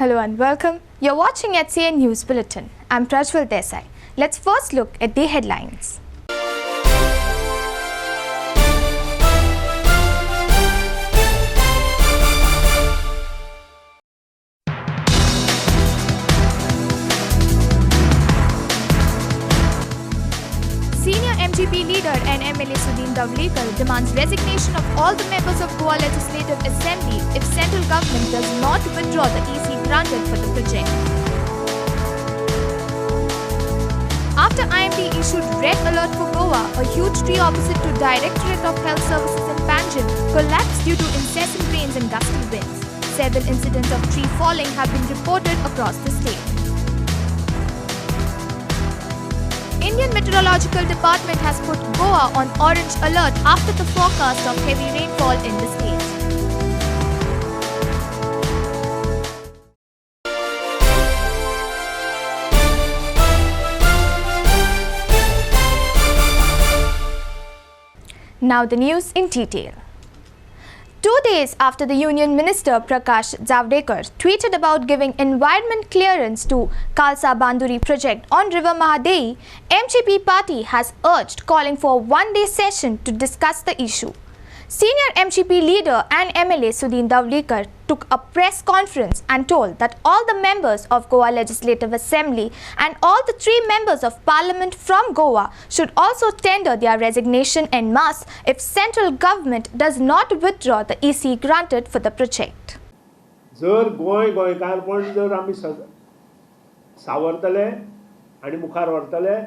Hello and welcome. You're watching HCN News Bulletin. I'm Prajwal Desai. Let's first look at the headlines. Senior MGP leader and MLA Sudin Dhavalikar demands resignation of all the members of Goa Legislative Assembly if central government does not withdraw the EC granted for the project. After IMD issued red alert for Goa, a huge tree opposite to Directorate of Health Services in Panjim collapsed due to incessant rains and gusty winds. Several incidents of tree falling have been reported across the state. Indian Meteorological Department has put Goa on orange alert after the forecast of heavy rainfall in the state. Now the news in detail. 2 days after the Union Minister Prakash Javadekar tweeted about giving environment clearance to Kalsa-Banduri project on River Mhadei, MGP party has urged calling for a one-day session to discuss the issue. Senior MGP leader and MLA Sudin Dhavalikar took a press conference and told that all the members of Goa Legislative Assembly and all the 3 members of Parliament from Goa should also tender their resignation en masse if central government does not withdraw the EC granted for the project. जर गोंयकारपण जर आमी सावरतले आनी मुखार व्हरतले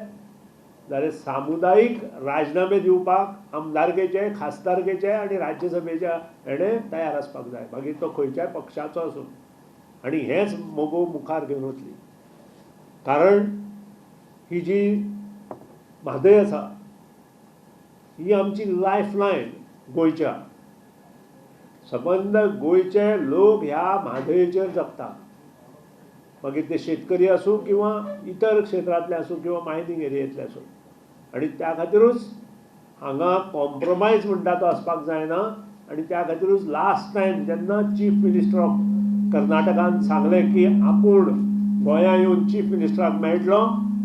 जाल्यार सामुदायिक राजीनामे दिवपाक आमदारकेचे खासदारकेचे आनी राज्यसभेच्या हेणे तयार आसपाक जाय मागीर तो खंयच्याय पक्षाचो आसूं आनी हेच मोगो मुखार घेवन वतली कारण ही जी म्हादय आसा ही आमची लायफ लायन गोंयच्या सबंद गोंयचे लोक ह्या म्हादयेचेर जगता मागीर ते शेतकरी आसूं किंवा इतर क्षेत्रांतले आसूं किंवा मायनिंग एरियेंतले आसूं आनी त्या खातीरूच हांगा कॉम्प्रोमायज म्हणटा तो आसपाक जायना आनी त्या खातीरूच लास्ट टायम जेन्ना चीफ मिनिस्टर ऑफ कर्नाटकान सांगलें की आपूण गोंया येवन चीफ मिनिस्टराक मेळटलो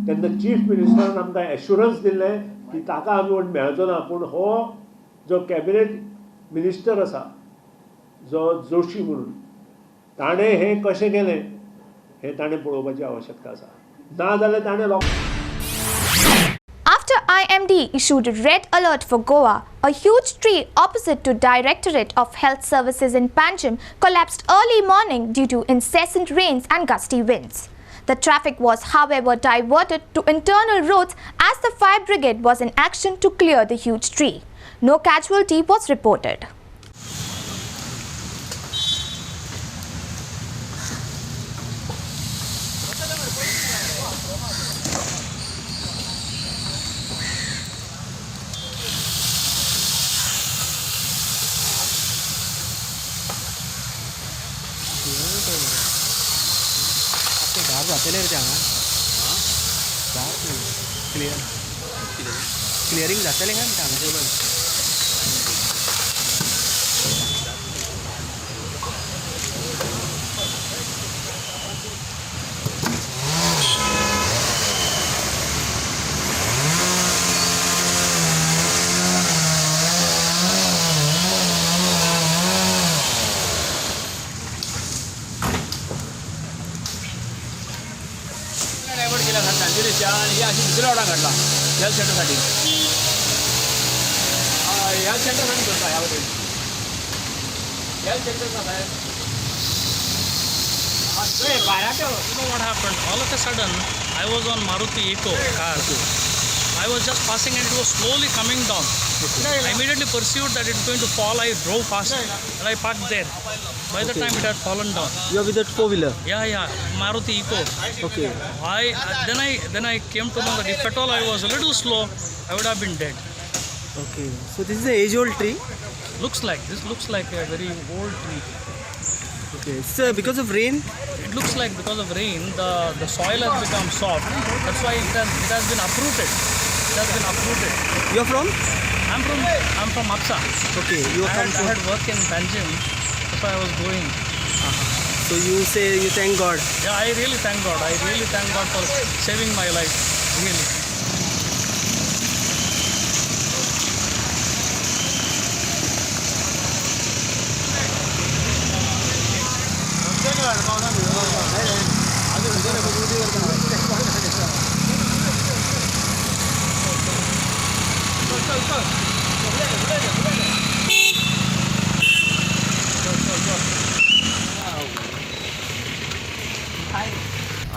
तेन्ना चीफ मिनिस्टरान आमकां एश्युरन्स दिल्लें की ताका आमी वोट मेळचो ना पूण हो जो कॅबिनेट मिनिस्टर आसा जो जोशी म्हणून ताणें हें कशें केलें हें ताणें पळोवपाची आवश्यकता आसा ना जाल्यार ताणें After IMD issued red alert for Goa, a huge tree opposite to Directorate of Health Services in Panjim collapsed early morning due to incessant rains and gusty winds. The traffic was, however, diverted to internal roads as the fire brigade was in action to clear the huge tree. No casualty was reported. Clearing जातलें काय म्हणटा divert केला सांजिरेच्या आणि हे अशी दुसऱ्या वाडा घडला health सेंटरसाठी health सेंटरसाठी करता ह्यामध्ये हेल्थ सेंटरचा साहेब You know what happened? All of a sudden, I was on Maruti Eco car. I was just passing and it was slowly coming down. I immediately pursued that it's going to fall. I drove fast and I parked there. By the time it had fallen down. You are with that 4-wheeler? Yeah, Maruti Eco. Okay. Then I came to know that if at all I was a little slow, I would have been dead. Okay. So this is an age-old tree? This looks like a very old tree. Okay. So because of rain? It looks like because of rain, the soil has become soft. That's why it has been uprooted. It has been uprooted. You're from? I'm from Apsa. Okay. You are I had work in Panjim. That's why I was going. So So you say you thank God. Yeah, I really thank God. I really thank God for saving my life. Really.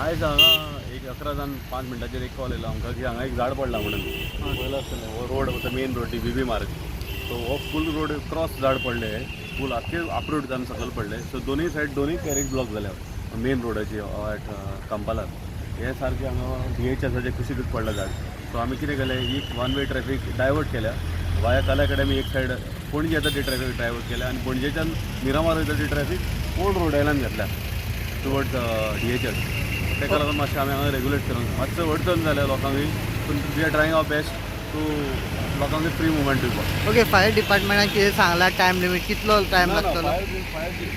आयज हांगा एक 11 जावन 5 मिनटाचेर एक call येयलो आमकां की हांगा एक झाड पडलां म्हणून पळयलां आसतलें हो रोड वता मेन रोड बीबी मार्ग सो हो फूल रोड क्रॉस झाड पडले फूल आख्खे अप्रूट जावन सकयल पडले सो दोनूय सायड दोनूय कॅरेज ब्लॉक जाल्या मेन रोडाची कंपालार हे सारकें हांगा DHSाचें कुशीकच पडलां झाड सो आमी कितें केलें एक वन वे ट्रॅफिक डायवर्ट केल्या वाया कला अकॅडमी एक सायड पणजे येता ती ट्रॅफिक डायवर्ट केल्या आनी पणजेच्यान मिरामार वयता ती ट्रॅफिक ओल्ड रोड आयल्यान घेतल्या टुवर्ड्स DHS तेका लागून मातशें आमी हांगा रेगुलेट करून मातसो अडचण जाल्या लोकांकूय पूण we are trying our best to लोकांक फ्री मुवमेंट दिवपाक. ओके फायर डिपार्टमेंटान कितें सांगला टायम लिमीट कितलो टायम लागतलो?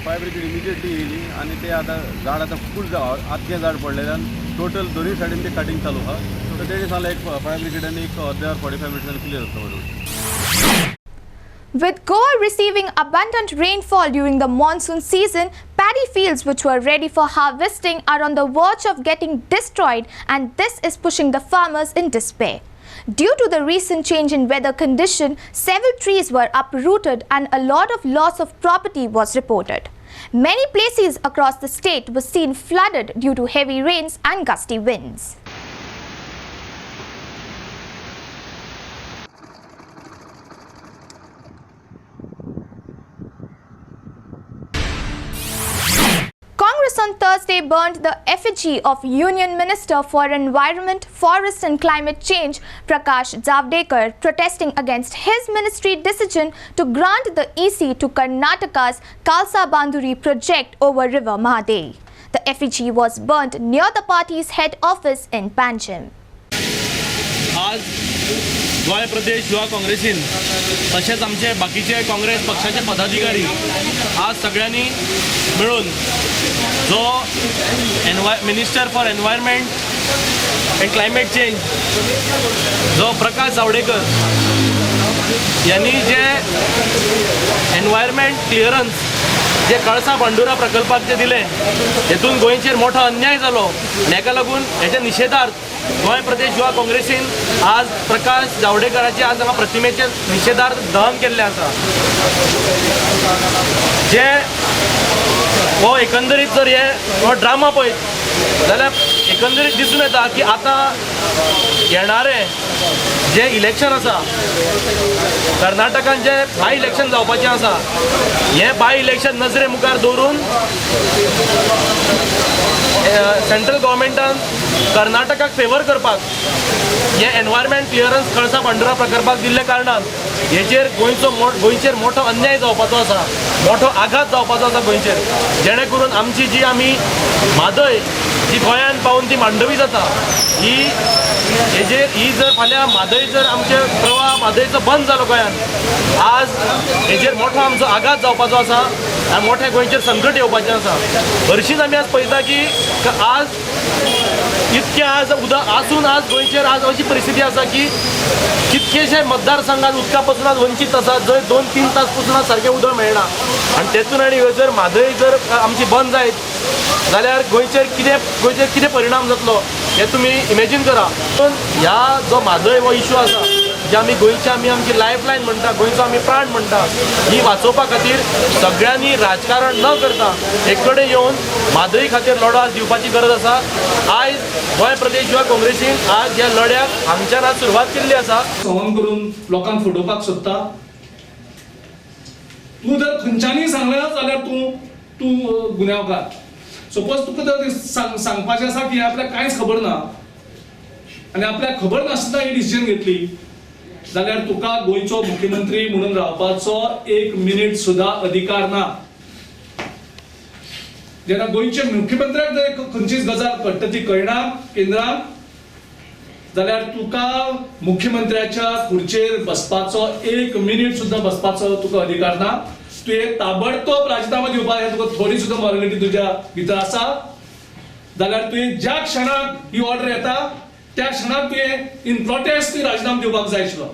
फायर ब्रिगेड इमिजिएटली येयली आनी ते आतां झाड आतां फूल आख्खें झाड पडलेल्यान टोटल दोनूय सायडीन ते कटींग चालू आहा सो तेणी सांगलें एक फायर ब्रिगेडान एक अर्दे वर 45 मिनट्सान क्लियर जातलो road. With Goa receiving abundant rainfall during the monsoon season, paddy fields which were ready for harvesting are on the verge of getting destroyed, and this is pushing the farmers in despair. Due to the recent change in weather condition, several trees were uprooted and a lot of loss of property was reported. Many places across the state were seen flooded due to heavy rains and gusty winds. Congress on Thursday burned the effigy of Union Minister for Environment, Forest and Climate Change Prakash Javadekar, protesting against his ministry decision to grant the EC to Karnataka's Kalsa-Banduri project over river Mhadei. The effigy was burnt near the party's head office in Panjim. आज गोय प्रदेश युवा काँग्रेसीन तसेच आमचे बाकीचे काँग्रेस पक्षाचे पदाधिकारी आज सगळ्यांनी मिळून जो minister for environment and climate change जो प्रकाश जावडेकर यांनी जे एनवायरमेंट क्लिअरन्स जे कळसा-बांदुरा प्रकल्पाक जे दिले हेतून गोंयचेर मोठो अन्याय जालो हेका लागून हेच्या निशेधार्थ गोय प्रदेश युवा काँग्रेसीन आज प्रकाश जावडेकराचे आज हांगा प्रतिमेचे निशेधार्थ दहन केल्ले आसा. जे हो एकंदरीत जर हो ड्रामा पळयत जाल्यार एकंदरीत दिसून येता की आतां येणारे जे इलेक्शन आसा कर्नाटकान जे बाय इलेक्शन जावपाचें आसा हे बाय इलेक्शन नजरे मुखार दवरून सेंट्रल गव्हर्मेंटान कर्नाटकाक फेवर करपाक हे एनवायरमेंट क्लिअरन्स कळसा-बांदुरा प्रकल्पाक दिल्ले कारणान हेचेर गोंयचेर मोठो अन्याय जावपाचो आसा मोठो आघात जावपाचो आसा गोंयचेर जेणे करून आमची जी आमी म्हादय जी गोंयान पावून ती मांडवी जाता ही जर फाल्यां म्हादय जर आमचे प्रवाह म्हादयचो बंद जालो गोंयान आज हेचेर मोठो आमचो आघात जावपाचो आसा आनी मोठे गोंयचेर संकट येवपाचें आसा. हरशींच आमी आज पळयता की आज इतके आज उदक आसून आज गोंयचेर आज अशी परिस्थिती आसा की कितकेशे मतदारसंघात उदका पासून आज वंचीत आसात जंय 2-3 तास पासून आज सारकें उदक मेळना आनी तेतून आनी ह्यो जर म्हादय जर आमची बंद जायत जाल्यार गोंयचेर कितें परिणाम जातलो हे तुमी इमॅजीन करा. पूण ह्या जो म्हादय हो इशू आसा जे आमी गोंयचे आमची लायफलायन म्हणटा गोंयचो आमी प्राण म्हणटा ही वाचोवपा खातीर सगळ्यांनी राजकारण न करता एक कडेन येवन म्हादय खातीर लढो आज दिवपाची गरज आसा. आयज गोंय प्रदेश युवा काँग्रेसीन आज ह्या लढ्याक हांगच्यान आज सुरवात केल्ली आसा. सहन करून लोकांक फटोवपाक सोदता. तूं जर खंयच्यानी सांगलें जाल्यार तूं गुन्यांवकार. सपोज तुका जर सांगपाचें आसा की आपल्याक कांयच खबर ना आनी आपल्याक खबर नासतना ही डिसिजन घेतली जाल्यार तुका गोंयचो मुख्यमंत्री म्हणून रावपाचो 1 मिनिट सुद्धा अधिकार ना. जेन्ना गोंयच्या मुख्यमंत्र्याक जर खंयचीच गजाल घडटा ती कळना केंद्राक जाल्यार तुका मुख्यमंत्र्याच्या खुर्चेर बसपाचो 1 मिनिट सुद्धा बसपाचो तुका अधिकार ना. तुवें ताबडतोब राजीनामा दिवपाक जाय, तुका थोडी सुद्दां मॉरलिटी तुज्या भितर आसा जाल्यार तुवें ज्या क्षणाक ही ऑर्डर येता त्या क्षणाक तुवें इन प्रोटेस्ट राजीनामा दिवपाक जाय आशिल्लो.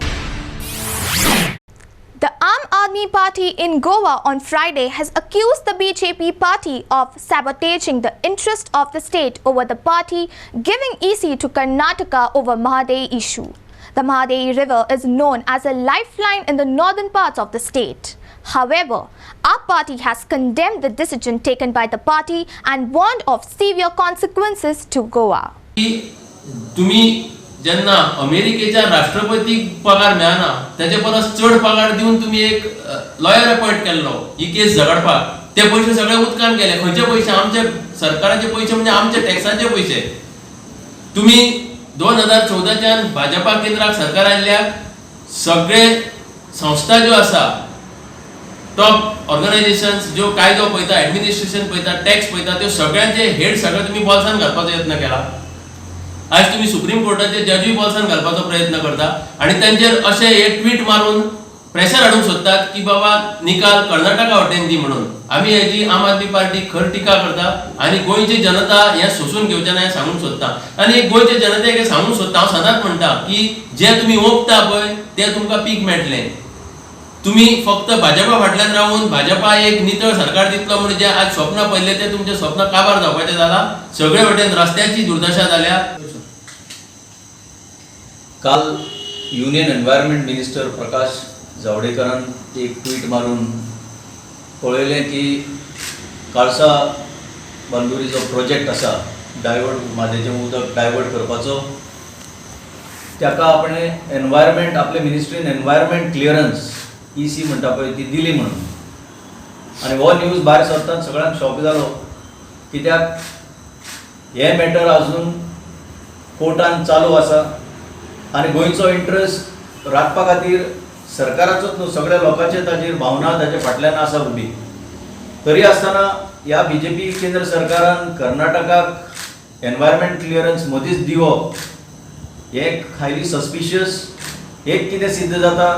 The Aam Aadmi Party in Goa on Friday has accused the BJP party of sabotaging the interest of the state over the party giving EC to Karnataka over Mhadei issue. The Mhadei river is known as a lifeline in the northern parts of the state. However, our party has condemned the decision taken by the party and warned of severe consequences to Goa. तुम्ही जेन्ना अमेरिकेच्या राष्ट्रपतीक पगार मेळना त्याचे परस चड पगार दिवन तुम्ही एक लॉयर अपॉइंट केल्लो ही केस झगडपाक, ते पैसे सगळे उदकान गेले. खंयचे पैसे? आमचे सरकाराचे पैसे, म्हणजे आमचे टॅक्साचे पैसे. तुम्ही 2014च्यान भाजपा केंद्राक सरकार आयिल्ल्याक सगळे संस्था ज्यो आसा, टॉप ऑर्गनायझेशन्स ज्यो कायदो पळयता, ऍडमिनिस्ट्रेशन पळयता, टॅक्स पळयता, त्यो सगळ्यांचे हेड सगळे तुम्ही बॉल्सान घालपाचो यत्न केला. आज तुम्ही सुप्रीम कोर्टाचे जजूय बॉल्सान घालपाचो प्रयत्न करता आणि त्यांचेर अशें एक ट्वीट मारून प्रेशर हाडूंक सोदतात की बाबा निकाल कर्नाटका वटेन दी म्हणून. आमी हेजी आम आदमी पार्टी खर टिका करता आणि गोंयची जनता हे सोसून घेवचें ना हें सांगूंक सोदता. आणि गोंयचे जनतेक हें सांगूंक सोदता, हांव सदांच म्हणटा की जे तुम्ही ओंपता पळय तें तुमकां पीक मेळटलें. तुम्ही फक्त भाजपा फाटल्यान रावून भाजपा एक नितळ सरकार दितलो म्हणून जे आज स्वप्न पळयले ते तुमचे स्वप्न काबार जावपाचें जाला. सगळे वटेन रस्त्याची दुर्दशा जाल्या. काल युनियन एनवायरमेंट मिनिस्टर प्रकाश जावडेकरान एक ट्वीट मारून पळयलें की काळसा-बांदुरी जो प्रोजेक्ट आसा डायवर्ट म्हादेचें उदक डायवर्ट करपाचो, ताका आपणें एनवायरमेंट आपले मिनिस्ट्रीन एनवायरमेंट क्लियरन्स EC म्हणटा पळय ती दिली म्हणून. आनी हो न्यूज भायर सरतना सगळ्यांक शॉक जालो, कित्याक हे मॅटर आजून कोर्टान चालू आसा आणि गोंयचो इंट्रस्ट राखपा खातीर सरकाराचोच न्हू सगळ्या लोकांचे ताचेर भावना ताचे फाटल्यान आसा उबी. तरी आसतना ह्या BJP केंद्र सरकारान कर्नाटकाक एनवायरमेंट क्लियरन्स मदींच दिवप हें हायली सस्पिशियस. एक कितें सिद्ध जाता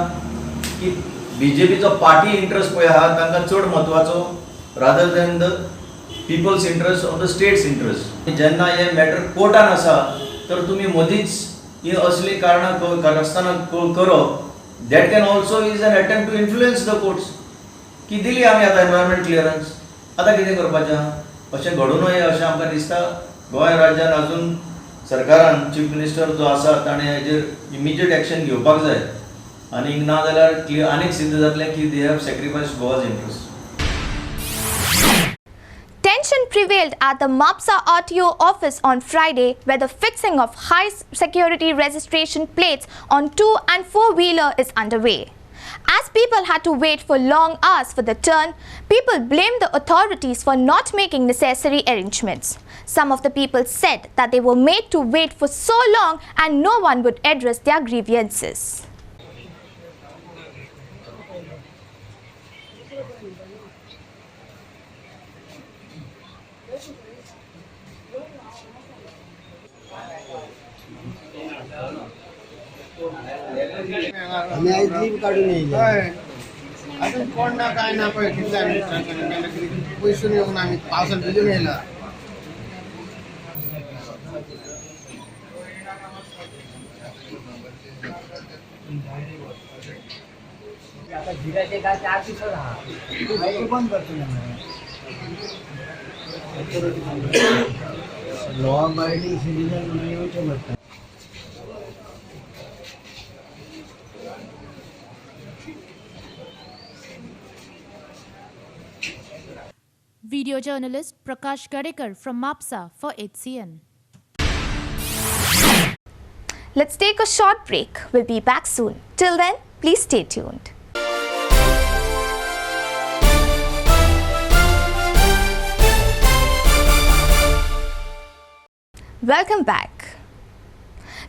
की BJPचो पार्टी इंट्रस्ट पळय आहा तांकां चड म्हत्वाचो rather than the people's interest of the states interest. जेन्ना हे मॅटर कोर्टान आसा तर तुमी मदींच ही असली कारणां कारस्थानां करप, that can also is an attempt to influence the courts की दिली आमी आतां एनवायरमेंट क्लियरन्स, आतां कितें करपाचें आहा अशें घडूं नये अशें आमकां दिसता. गोंय राज्यान अजून सरकारान चीफ मिनिस्टर जो आसा ताणें हेजेर इमिजिएट एक्शन घेवपाक जाय. आनी ना जाल्यार आनीक सिद्ध जातलें की they have sacrificed Goa's interest. Tension prevailed at the MAPSA RTO office on Friday, where the fixing of high security registration plates on 2- and 4-wheeler is underway. As people had to wait for long hours for the turn, people blamed the authorities for not making necessary arrangements. Some of the people said that they were made to wait for so long and no one would address their grievances. आम्ही आज leave काढून येईल अजून कोण ना काय ना पैसे येऊन आम्ही पावसात भिजून येला. आता जिराचे काय 4 दिवस राहा बंद करतो लॉ अबाइडिंग सिटीजन म्हणून म्हणतात. Video journalist Prakash Javadekar from MAPSA for HCN. Let's take a short break. We'll be back soon. Till then, please stay tuned. Welcome back.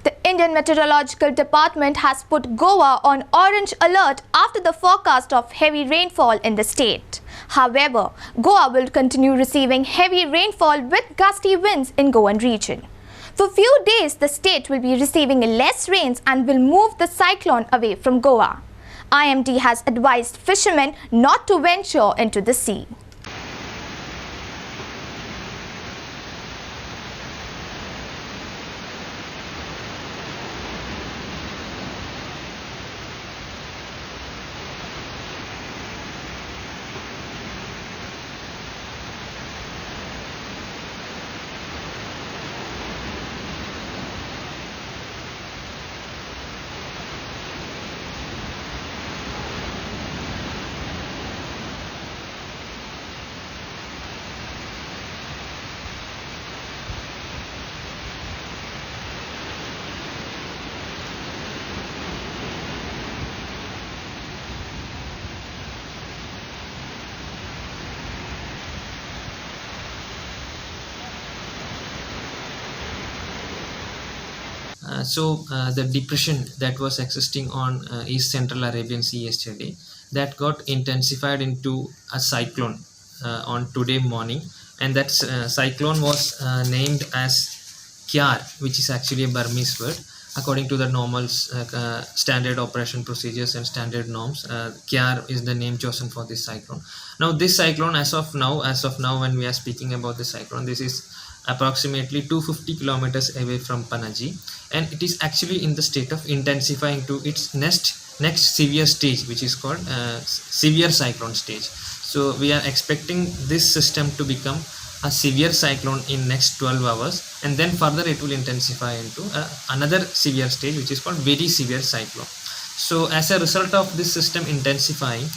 The Indian Meteorological Department has put Goa on orange alert after the forecast of heavy rainfall in the state. However, Goa will continue receiving heavy rainfall with gusty winds in Goan region. For few days, the state will be receiving less rains and will move the cyclone away from Goa. IMD has advised fishermen not to venture into the sea. The depression that was existing on East Central Arabian Sea yesterday, that got intensified into a cyclone on today morning, and that cyclone was named as Kyar, which is actually a Burmese word. According to the normal standard operation procedures and standard norms, Kyar is the name chosen for this cyclone. Now this cyclone, as of now when we are speaking about the cyclone, this is approximately 250 kilometers away from Panaji, and it is actually in the state of intensifying to its next severe stage, which is called severe cyclone stage. So we are expecting this system to become a severe cyclone in next 12 hours, and then further it will intensify into another severe stage, which is called very severe cyclone. So as a result of this system intensifying,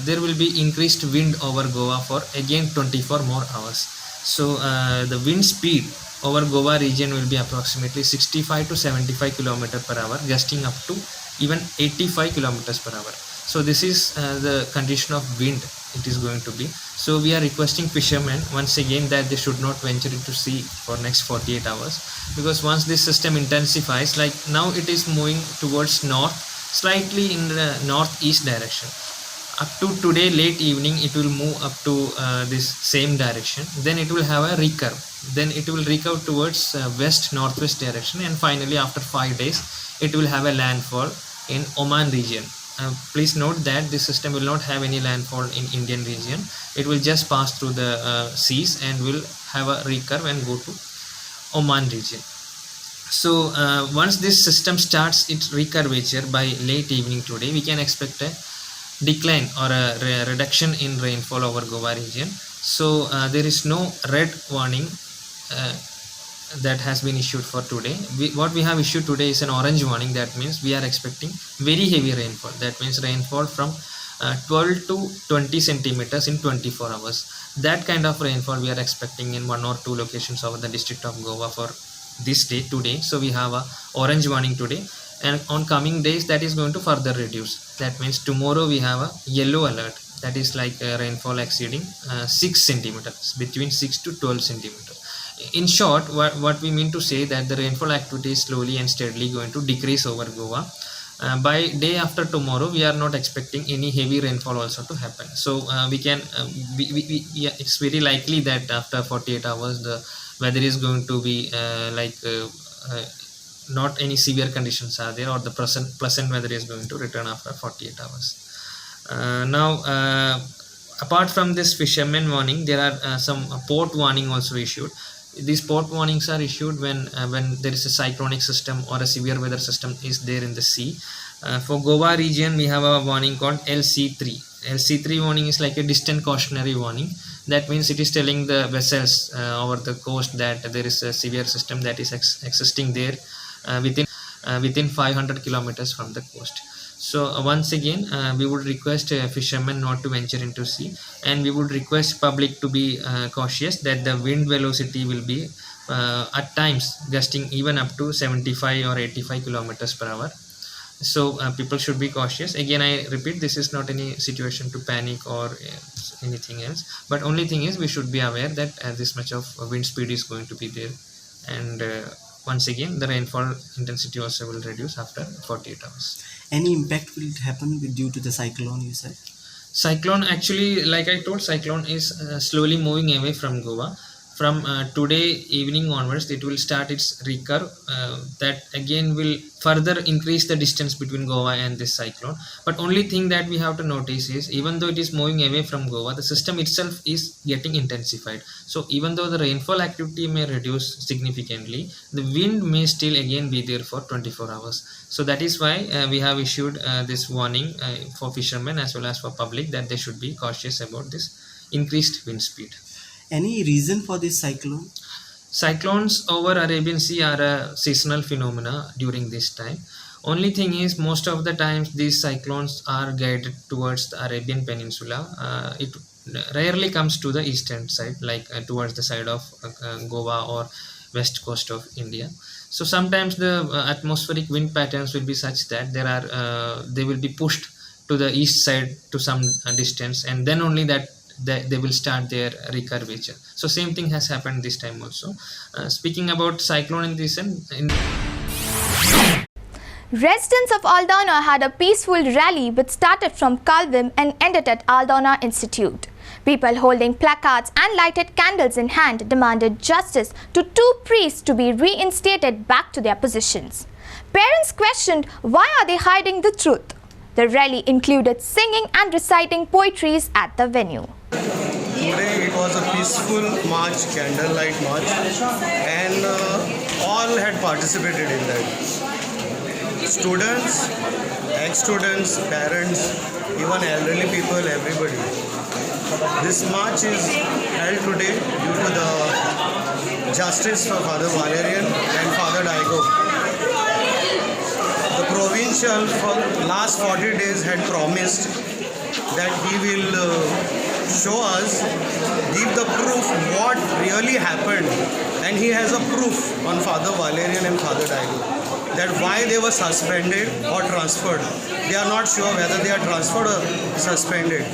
there will be increased wind over Goa for again 24 more hours. So the wind speed over Goa region will be approximately 65 to 75 km per hour, gusting up to even 85 km per hour. So this is the condition of wind it is going to be. So we are requesting fishermen once again that they should not venture into sea for next 48 hours, because once this system intensifies, like now it is moving towards north, slightly in the northeast direction. Up to today late evening it will move up to this same direction, then it will have a recurve, then it will recurve towards west northwest direction, and finally after 5 days it will have a landfall in Oman region. Please note that this system will not have any landfall in Indian region. It will just pass through the seas and will have a recurve and go to Oman region. So once this system starts its recurvature by late evening today, we can expect a decline or a reduction in rainfall over Goa region. So there is no red warning that has been issued for today. What we have issued today is an orange warning. That means we are expecting very heavy rainfall. That means rainfall from 12 to 20 centimeters in 24 hours. That kind of rainfall we are expecting in 1 or 2 locations over the district of Goa for this day today. So we have a orange warning today, and on coming days that is going to further reduce. That means tomorrow we have a yellow alert, that is like rainfall exceeding 6 centimeters, between 6 to 12 centimeters. In short, what we mean to say that the rainfall activity is slowly and steadily going to decrease over Goa. By day after tomorrow we are not expecting any heavy rainfall also to happen. So we can it's very likely that after 48 hours the weather is going to be not any severe conditions are there, or the pleasant weather is going to return after 48 hours. Now apart from this fisherman warning, there are some port warning also issued. These port warnings are issued when there is a cyclonic system or a severe weather system is there in the sea. For Goa region we have a warning called LC3. LC3 warning is like a distant cautionary warning. That means it is telling the vessels over the coast that there is a severe system that is existing there within 500 kilometers from the coast. So once again we would request fishermen not to venture into sea, and we would request public to be cautious that the wind velocity will be at times gusting even up to 75 or 85 kilometers per hour. So people should be cautious. Again I repeat, this is not any situation to panic or anything else, but only thing is we should be aware that this much of wind speed is going to be there, and once again the rainfall intensity also will reduce after 48 hours. Any impact will happen due to the cyclone, you said? Cyclone, actually, like I told, cyclone is slowly moving away from Goa. from today evening onwards it will start its recurve. That again will further increase the distance between Goa and this cyclone. But only thing that we have to notice is, even though it is moving away from Goa, the system itself is getting intensified. So even though the rainfall activity may reduce significantly, the wind may still again be there for 24 hours. So that is why we have issued this warning for fishermen as well as for public, that they should be cautious about this increased wind speed. Any reason for this cyclone? Cyclones over Arabian Sea are a seasonal phenomena during this time. Only thing is, most of the times these cyclones are guided towards the Arabian Peninsula. It rarely comes to the eastern side, like towards the side of Goa or west coast of India. So sometimes the atmospheric wind patterns will be such that they will be pushed to the east side to some distance, and then only that they will start their recurvature. So same thing has happened this time also. Speaking about cyclone in this Residents of Aldona had a peaceful rally which started from Kalvim and ended at Aldona Institute. People holding placards and lighted candles in hand demanded justice to 2 priests to be reinstated back to their positions. Parents questioned why are they hiding the truth. The rally included singing and reciting poetries at the venue. Today it was a peaceful march, candlelight march, and all had participated in that. Students, ex-students, parents, even elderly people, everybody. This march is held today due to the justice for Father Valerian and Father Daigo. The provincial for last 40 days had promised that he will show us, give the proof what really happened, and he has a proof on Father Valerian and Father Daigo, that why they were suspended or transferred. They are not sure whether they are transferred or suspended.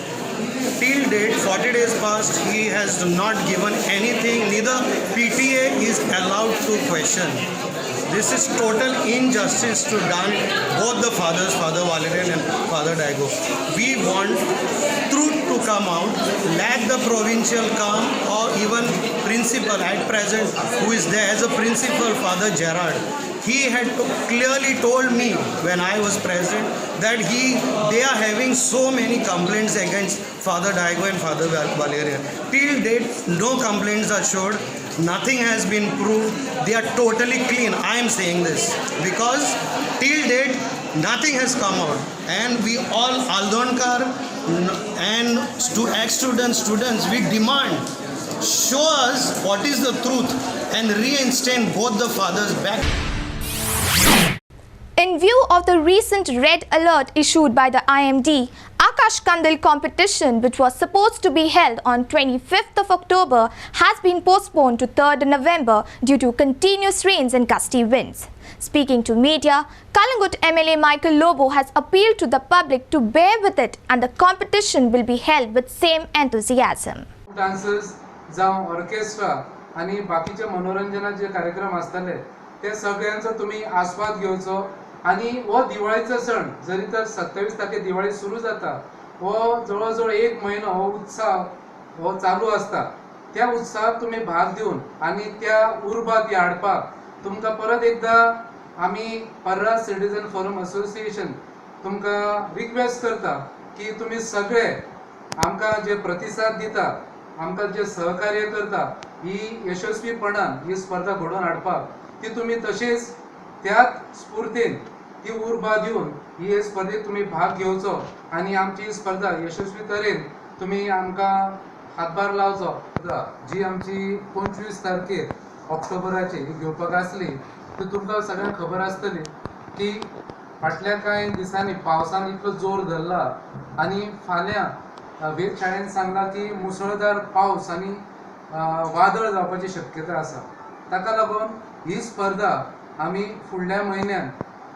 Till date, 40 days passed, he has not given anything, neither PTA is allowed to question. This is total injustice to done both the fathers, Father Valerian and Father Daigo. We want truth to come out, let the provincial come, or even principal at present who is there as a principal, Father Gerard. He had clearly told me when I was present that they are having so many complaints against Father Daigo and Father Valerian. Till date, no complaints are showed. Nothing has been proved. They are totally clean. I am saying this because till date nothing has come out, and we all Aldonkar and ex-students, we demand, show us what is the truth and reinstate both the fathers back. In view of the recent red alert issued by the IMD, Akash Kandil competition, which was supposed to be held on 25th of October, has been postponed to 3rd November due to continuous rains and gusty winds. Speaking to media, Kalangut MLA Michael Lobo has appealed to the public to bear with it, and the competition will be held with same enthusiasm. Dances, जावं orchestra आणि बाकीचे मनोरंजनाचे कार्यक्रम असतले ते सगळ्यांचा तुम्ही आस्वाद घेवचो आणि वो दिवाळीचा सण जरी तर 27 तारखे दिवाळी सुरू जाता वो जवळजवळ 1 महिना हो उत्सव हो चालू असता त्या उत्सवात तुम्ही भाग घेऊन आणि त्या उर्बात हाडपाक तुमका परत एकदा आम्ही पर्रास सिटीजन फोरम असोसिएशन तुमका रिक्वेस्ट करता की तुम्ही सगळे आमका जे प्रतिसाद दिता आमका जे सहकार्य करता ही यशस्वीपणान ही स्पर्धा घडोवन हाडपाक ती तुम्ही तशीच त्याच स्फूर्तीन ती उर्बा दिवन ही स्पर्धेत तुम्ही भाग घेवचो आणि आमची ही स्पर्धा यशस्वी तरेन तुम्ही आमका हातभार लावचो. जी आमची 25 तारखेर ऑक्टोबराची ही घेवपाक आसली ती तुमकां सगळ्यांक खबर आसतली की फाटल्या कांय दिसांनी पावसान इतलो जोर धरला आणि फाल्यां वेधशाळेन सांगला की मुसळधार पावस आणि वादळ जावपाची शक्यता आसा. ताका लागून ही स्पर्धा आमी फुडल्या म्हयन्यान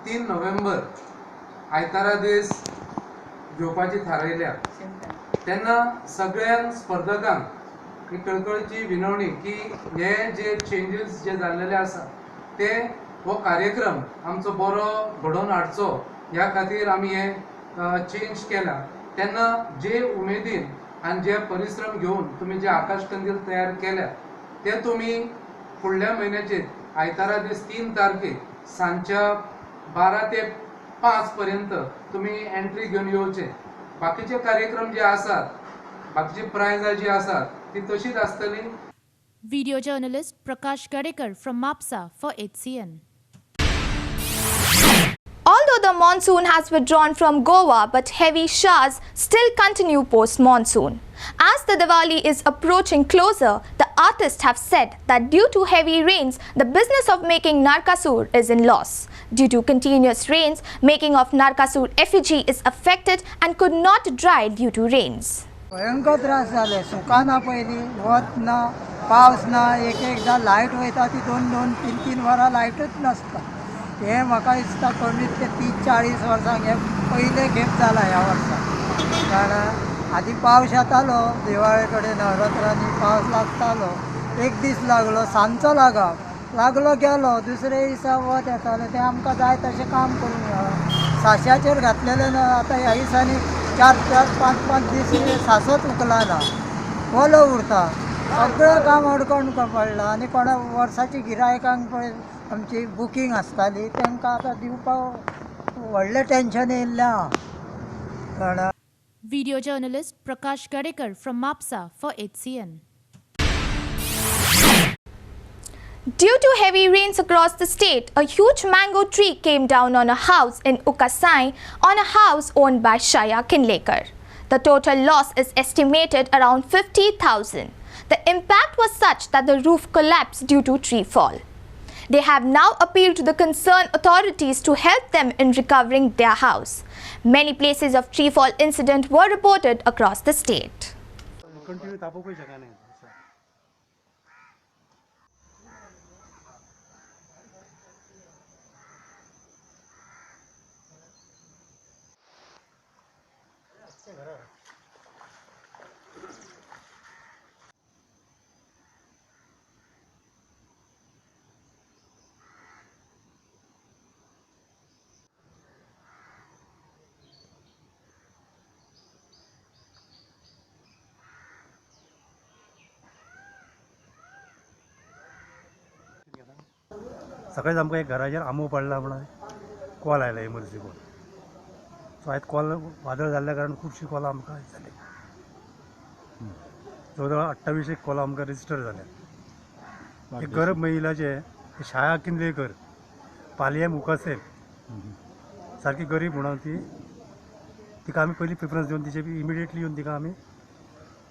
3 नोव्हेंबर आयतारा दीस घेवपाची थारायल्या. तेन्ना सगळ्या स्पर्धकांक ही कळकळीची विनवणी की हे जे चेंजीस जे जाल्लेले आसा ते हो कार्यक्रम आमचो बरो घडोवन हाडचो ह्या खातीर आमी हे चेंज केला. तेन्ना जे उमेदीन आणि जे परिश्रम घेऊन तुम्ही जे आकाश कंदील तयार केल्या ते तुम्ही फुडल्या म्हयन्याचे आयतारा दीस 3 तारखेक सांजच्या 12 ते 5 पर्यंत तुम्ही एंट्री घेऊन येवचे. बाकीचे कार्यक्रम जे आसात, बाकीची प्राइजां जी आसात ती तशीच आसतली. Video journalist Prakash Javadekar from MAPSA for HCN. Although the monsoon has withdrawn from Goa, but heavy showers still continue post-monsoon. As the Diwali is approaching closer, the artists have said that due to heavy rains, the business of making Narkasur is in loss. Due to continuous rains, making of Narkasur effigy is affected and could not dry due to rains. भयंकर त्रास जाले. सुकाना पयली वत ना, पावस ना, एकदा light वयता ती 2-2, 3-3 वरां लायटच नासता. हे म्हाका दिसता कमीत ते 30-40 वर्सां हे पयले खेप जाला ह्या वर्सा. कारण आधी पावस येतालो, दिवाळे कडेन नवरात्रांनी पावस लागतालो, एक दीस लागलो, सांजचो लागलो गेलो, दुसरे दिसा वत येताले. ते आमकां जाय तशें काम करूंक मेळना. साश्याचेर घातलेले ना, आतां ह्या दिसांनी 4-4, 5-5 दीस सासोच उकला ना, ओलो उरता. सगळें काम अडकून पडलां. आनी कोणा वर्साची गिरायकांक पळय आमची बुकींग आसताली तांकां आतां दिवपाक व्हडलें टेंशन येयल्लें आहा. कळ्ळें. Video journalist Prakash Javadekar from MAPSA for HCN. Due to heavy rains across the state, a huge mango tree came down on a house in Ukasai on a house owned by Shaya Kinlekar. The total loss is estimated around 50,000. The impact was such that the roof collapsed due to tree fall. They have now appealed to the concerned authorities to help them in recovering their house. Many places of tree fall incident were reported across the state. सकाळीच आमकां एक घराचेर आंबो पडला म्हणून call आयला emergency call. सो आयज call वादळ जाल्ल्या कारण खुबशीं कॉलां आमकां जाली. जवळ 28 कॉलां आमकां रजिस्टर जाल्या. एक गरीब महिलाचे शाया किंदलेकर पालयेम मुखासेल सारकी गरीब म्हणून तिका आमी पयलीं प्रिफरन्स दिवन तिचे इमिडिएटली येवन तिका आमी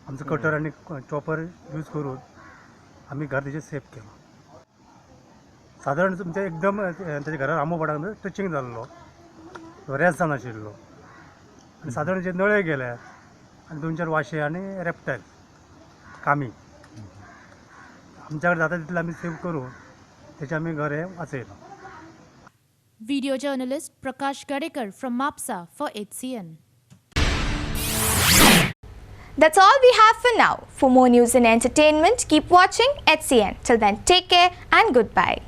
आमचो कटर आनी चॉपर यूज करून आमी घर तिचें सेफ केलो. सादारण तुमचे एकदम ताच्या घरार आंबो पडक टचिंग जाल्लो, रेस जानाशिल्लो आनी सादारण जे नळे गेल्यात आनी 2-4 वाशे आनी रेप्टायल कामी आमच्या कडेन जाता तितलें आमी सेव करून तेचे आमी घर हें वाचयलो. Video journalist Prakash Javadekar from MAPSA for HCN. That's all we have for now. For more news and entertainment, keep watching HCN. Till then, take care and goodbye.